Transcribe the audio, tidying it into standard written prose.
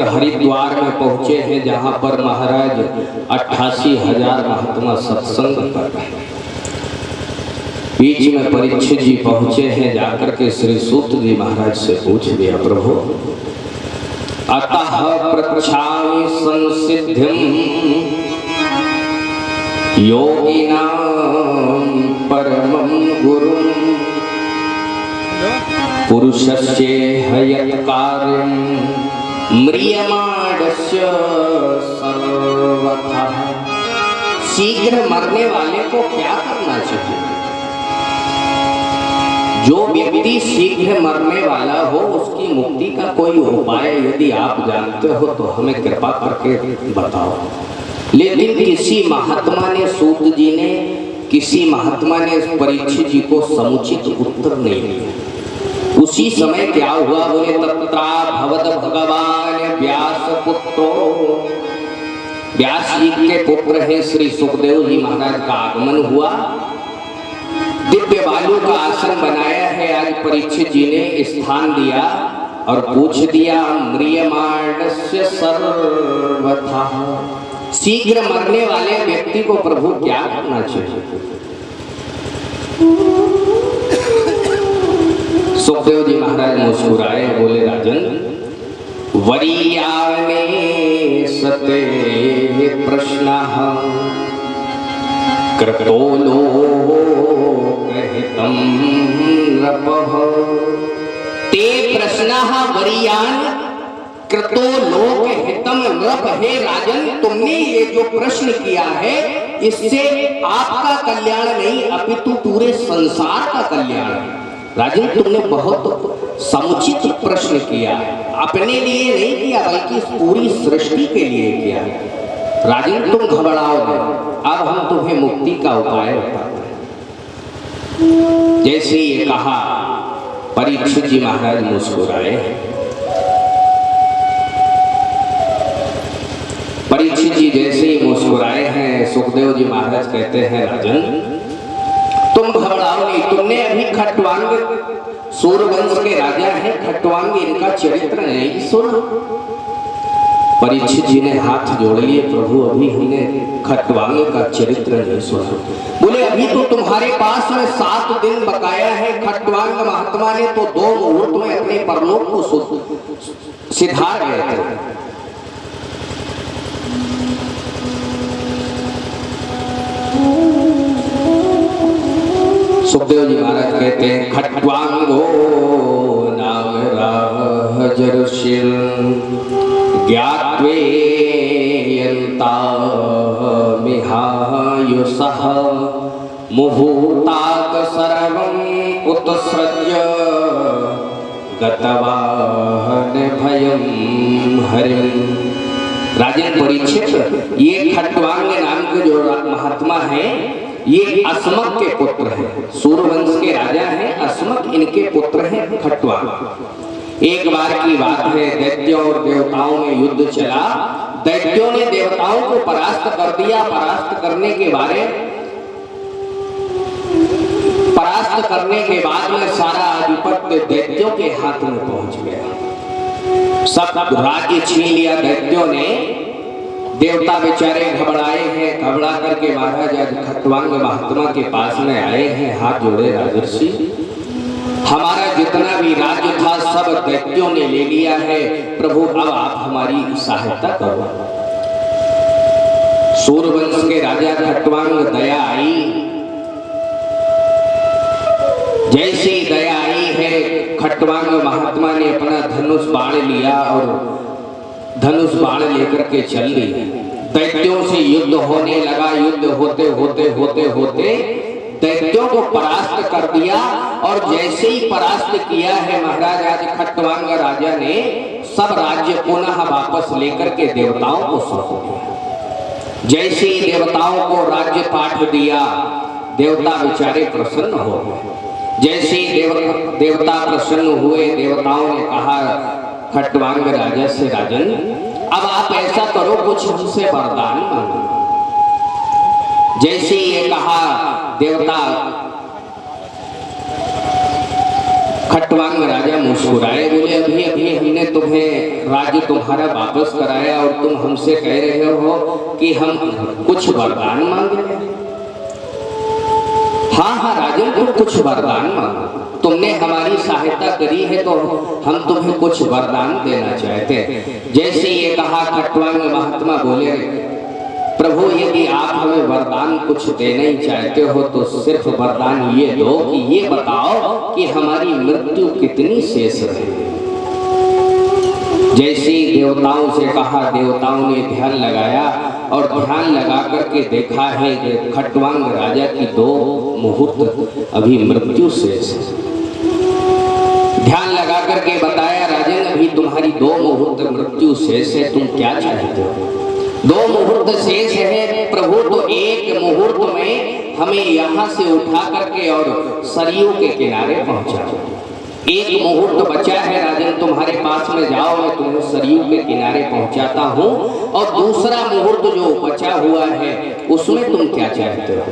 हरिद्वार में पहुंचे हैं, जहां पर महाराज 88,000 महात्मा सत्संग कर रहे हैं। बीच में परीक्षित जी पहुंचे हैं, जाकर के श्री सूत जी महाराज से पूछ दिया, प्रभु अतः प्रच्छामि संसिद्धिं योगिनां परमं गुरुं पुरुषस्येह यत् कार्यं म्रियमाणस्य सर्वथा। शीघ्र मरने वाले को क्या करना चाहिए? जो व्यक्ति शीघ्र मरने वाला हो उसकी मुक्ति का कोई उपाय यदि आप जानते हो तो हमें कृपा करके बताओ। लेकिन किसी महात्मा ने, सूत जी ने, किसी महात्मा ने परीक्षित जी को समुचित उत्तर नहीं दिया। उसी समय क्या हुआ? बोले तत्रा भवत भगवान व्यास पुत्रो। व्यास जी के पुत्र है श्री सुखदेव जी महाराज का आगमन हुआ। दिव्य बालू का आसन बनाया है। आज परीक्षित जी ने स्थान दिया और पूछ दिया, म्रियमाणस्य सर्वथा, शीघ्र मरने वाले व्यक्ति को प्रभु क्या करना चाहिए? सुखदेव जी महाराज मुस्कुराए, बोले राजन वरीयाने सते प्रश्नः कृतो लोकहितं नृपः। ते प्रश्नः वरीयान कृतो लोकहितं नृप। हे राजन, तुमने ये जो प्रश्न किया है इससे आपका कल्याण नहीं अपितु पूरे संसार का कल्याण है। राजन, तुमने बहुत समुचित प्रश्न किया, अपने लिए नहीं किया बल्कि इस पूरी सृष्टि के लिए किया। राजन, तुम घबराओ नहीं, अब हम तुम्हें मुक्ति का उपाय बताते हैं। जैसे ये कहा, परीक्षित जी महाराज मुस्कुराए। परीक्षित जी जैसे ही मुस्कुराए हैं, सुखदेव जी महाराज कहते हैं, राजन तुम घबराओ नहीं। तुमने अभी खट्वांग, सूर्यवंश के राजा हैं खट्वांग, इनका चरित्र नहीं सुना? परीक्षित जी ने हाथ जोड़ लिए, प्रभु अभी हमने खट्वांग का चरित्र नहीं सुना। बोले अभी तो तुम्हारे पास में 7 दिन बकाया है। खट्वांग महात्मा ने तो 2 मुहूर्त में अपने परलोक को सिधार गए थे। सुखदेव जी महाराज कहते हैं, खट्वांगो नाम राजर्षिर् ज्ञात्वेयन्तामिहायुषः मुहूर्तात् सर्वं उत्सृज्य गतवान् भयं हरिम्। राजन परीक्षित, ये खट्वांग नाम के जो महात्मा है ये अस्मक के पुत्र हैं। सूर्यवंश के राजा हैं अस्मक, इनके पुत्र हैं खट्वांग। एक बार की बात है, दैत्यों और देवताओं में युद्ध चला। दैत्यों ने देवताओं को परास्त कर दिया। परास्त करने के बाद में सारा आधिपत्य दैत्यों के हाथ में पहुंच गया। सब राज्य छीन लिया दैत्यों ने। देवता बेचारे घबराए हैं। घबरा करके महाराज आज खट्वांग महात्मा के पास में आए हैं, हाथ जोड़े, राजर्षि हमारा जितना भी राज्य था सब दैत्यों ने ले लिया है। प्रभु अब आप हमारी सहायता करो। सूर्यवंश के राजा खट्वांग दया आई। जैसी दया आई है, खट्वांग महात्मा ने अपना धनुष बाण लिया और धनुष बाण लेकर के चल ली। दैत्यों से युद्ध होने लगा। युद्ध होते होते होते होते दैत्यों को परास्त कर दिया। और जैसे ही परास्त किया है महाराज, आज खट्वांग राजा ने सब राज्य पुनः वापस लेकर के देवताओं को सौंप दिया। जैसे ही देवताओं को राज्य पाठ दिया, देवता बेचारे प्रसन्न हो गए। जैसे ही देवता प्रसन्न हुए, देवताओं ने कहा खट्वांग राजा से, राजन अब आप ऐसा करो, कुछ हमसे वरदान मांगो। जैसे ये कहा, देवता खट्वांग राजा मुस्कुराए, बोले अभी अभी हमने तुम्हें राज्य तुम्हारा वापस कराया और तुम हमसे कह रहे हो कि हम कुछ वरदान मांगे। हाँ हाँ राजन, तुम कुछ वरदान मांगो, तुमने हमारी सहायता करी है तो हम तुम्हें कुछ वरदान देना चाहते हैं। जैसे ये कहा खट्वांग महात्मा बोले, प्रभु यदि आप हमें वरदान कुछ देना ही चाहते हो तो सिर्फ वरदान ये दो कि ये बताओ कि हमारी मृत्यु कितनी शेष रहेगी। जैसे ही देवताओं से कहा, देवताओं ने ध्यान लगाया और ध्यान लगा करके देखा है कि खट्वांग राजा की 2 मुहूर्त अभी मृत्यु शेष है। ध्यान लगा करके बताया, राजन अभी तुम्हारी 2 मुहूर्त मृत्यु शेष है, तुम क्या चाहते हो? 2 मुहूर्त शेष है प्रभु, तो एक मुहूर्त में हमें यहाँ से उठा करके और सरयू के किनारे पहुंचाओ। एक मुहूर्त बचा है राजन, तुम्हारे पास में जाओ, मैं तुम्हें सरयू के किनारे पहुंचाता हूँ, और दूसरा मुहूर्त जो बचा हुआ है उसमें तुम क्या चाहते हो?